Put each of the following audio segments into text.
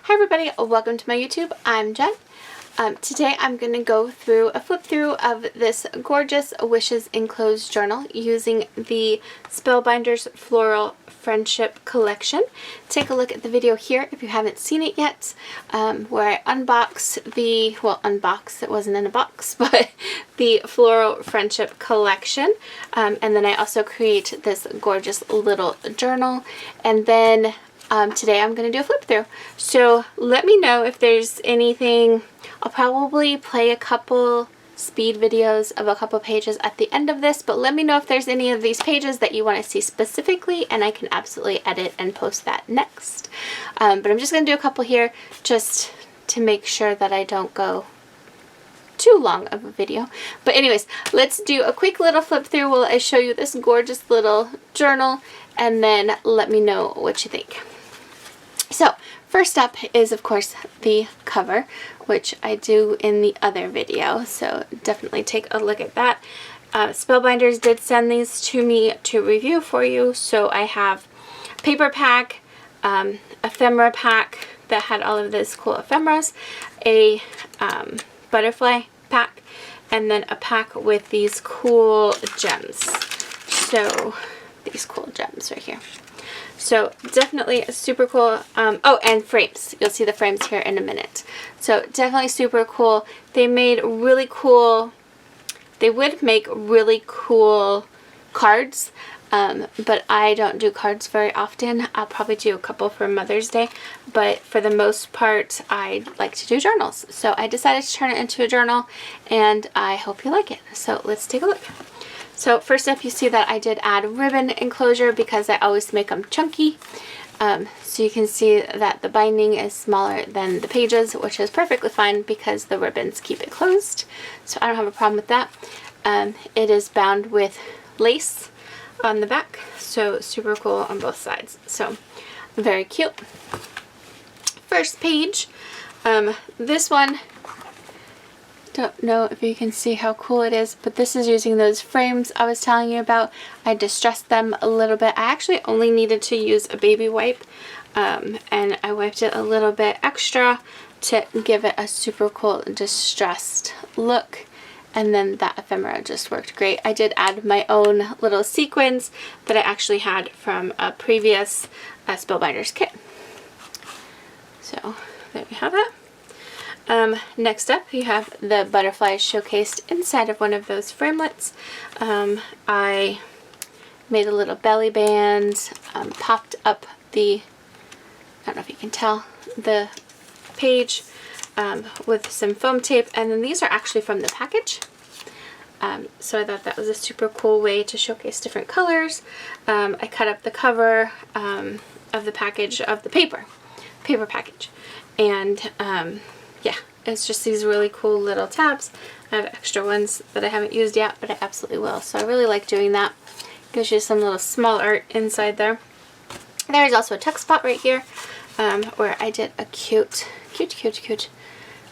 Hi everybody, welcome to my YouTube. I'm Jen. Today I'm going to go through a flip through of this gorgeous Wishes Enclosed journal using the Spellbinders Floral Friendship collection. Take a look at the video here if you haven't seen it yet, where I unbox it wasn't in a box, but the Floral Friendship collection. And then I also create this gorgeous little journal, and then today I'm going to do a flip through. So let me know if there's anything. I'll probably play a couple speed videos of a couple pages at the end of this, but let me know if there's any of these pages that you want to see specifically, and I can absolutely edit and post that next. But I'm just going to do a couple here just to make sure that I don't go too long of a video. But anyways, let's do a quick little flip through while I show you this gorgeous little journal, and then let me know what you think. So first up is, of course, the cover, which I do in the other video, so definitely take a look at that. Spellbinders did send these to me to review for you, so I have paper pack, ephemera pack that had all of those cool ephemeras, a butterfly pack, and then a pack with these cool gems. So these cool gems right here. So definitely super cool. Oh, and frames. You'll see the frames here in a minute. So definitely super cool. They would make really cool cards, but I don't do cards very often. I'll probably do a couple for Mother's Day, but for the most part I like to do journals. So I decided to turn it into a journal, and I hope you like it. So let's take a look. So first up, you see that I did add ribbon enclosure because I always make them chunky. So you can see that the binding is smaller than the pages, which is perfectly fine because the ribbons keep it closed. So I don't have a problem with that. It is bound with lace on the back, so super cool on both sides. So very cute. First page, this one, don't know if you can see how cool it is, but this is using those frames I was telling you about. I distressed them a little bit. I actually only needed to use a baby wipe, and I wiped it a little bit extra to give it a super cool distressed look, and then that ephemera just worked great. I did add my own little sequins that I actually had from a previous Spellbinders kit. So there we have it. Next up, you have the butterflies showcased inside of one of those framelits. I made a little belly band, popped up the, I don't know if you can tell, the page with some foam tape, and then these are actually from the package. So I thought that was a super cool way to showcase different colors. I cut up the cover of the package of the paper package, and yeah, it's just these really cool little tabs. I have extra ones that I haven't used yet, but I absolutely will. So I really like doing that. Gives you some little small art inside there. There is also a tuck spot right here, where I did a cute,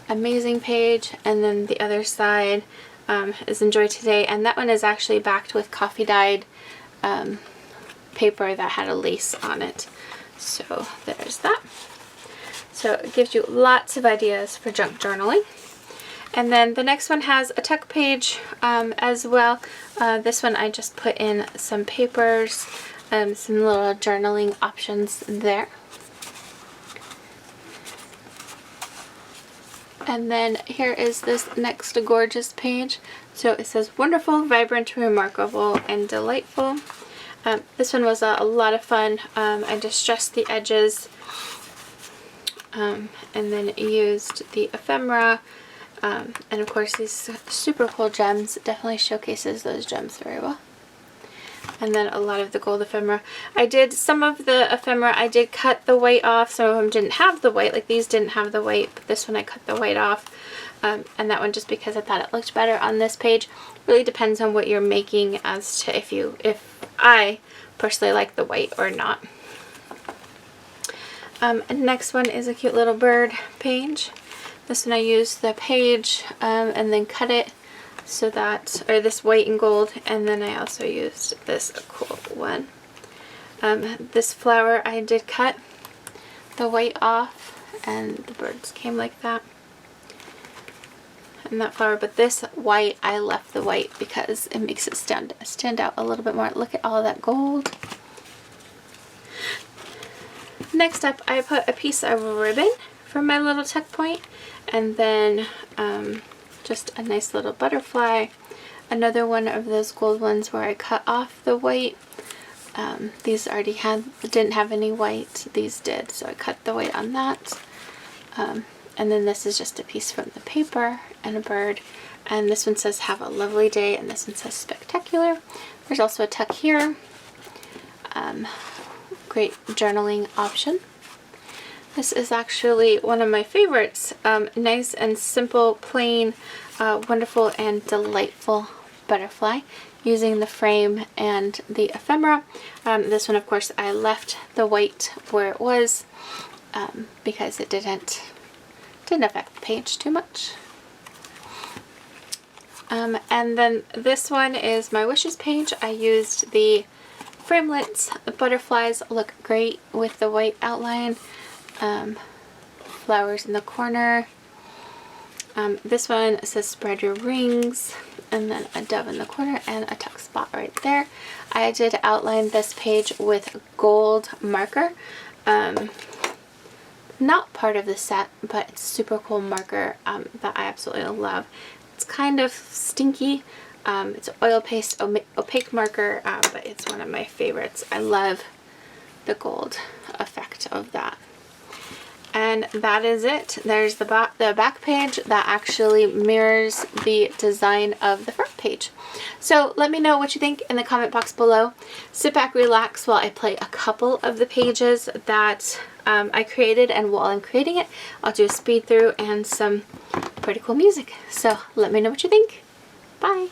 amazing page. And then the other side is Enjoy Today, and that one is actually backed with coffee dyed paper that had a lace on it. So there's that. So it gives you lots of ideas for junk journaling. And then the next one has a tuck page as well. This one I just put in some papers, some little journaling options there. And then here is this next gorgeous page. So it says wonderful, vibrant, remarkable, and delightful. This one was a lot of fun. I distressed the edges. And then used the ephemera, and of course these super cool gems. Definitely showcases those gems very well. And then a lot of the gold ephemera. I did some of the ephemera, I did cut the white off. Some of them didn't have the white, like these didn't have the white, but this one I cut the white off. And that one just because I thought it looked better on this page. Really depends on what you're making as to if I personally like the white or not. And next one is a cute little bird page. This one I used the page and then cut it so that, or this white and gold, and then I also used this cool one. This flower I did cut the white off and the birds came like that. And that flower, but this white, I left the white because it makes it stand out a little bit more. Look at all that gold. Next up, I put a piece of ribbon for my little tuck point, and then just a nice little butterfly. Another one of those gold ones where I cut off the white. These already didn't have any white. These did, so I cut the white on that. And then this is just a piece from the paper and a bird. And this one says have a lovely day, and this one says spectacular. There's also a tuck here. Great journaling option. This is actually one of my favorites. Nice and simple, plain, wonderful and delightful butterfly using the frame and the ephemera. This one, of course, I left the white where it was because it didn't affect the page too much. And then this one is my wishes page. I used the framelits. The butterflies look great with the white outline. Flowers in the corner. This one says spread your wings, and then a dove in the corner and a tuck spot right there. I did outline this page with gold marker. Not part of the set, but it's a super cool marker that I absolutely love. It's kind of stinky. It's an oil paste opaque marker, but it's one of my favorites. I love the gold effect of that. And that is it. There's the back page that actually mirrors the design of the front page. So let me know what you think in the comment box below. Sit back, relax while I play a couple of the pages that I created, and while I'm creating it, I'll do a speed through and some pretty cool music. So let me know what you think. Bye!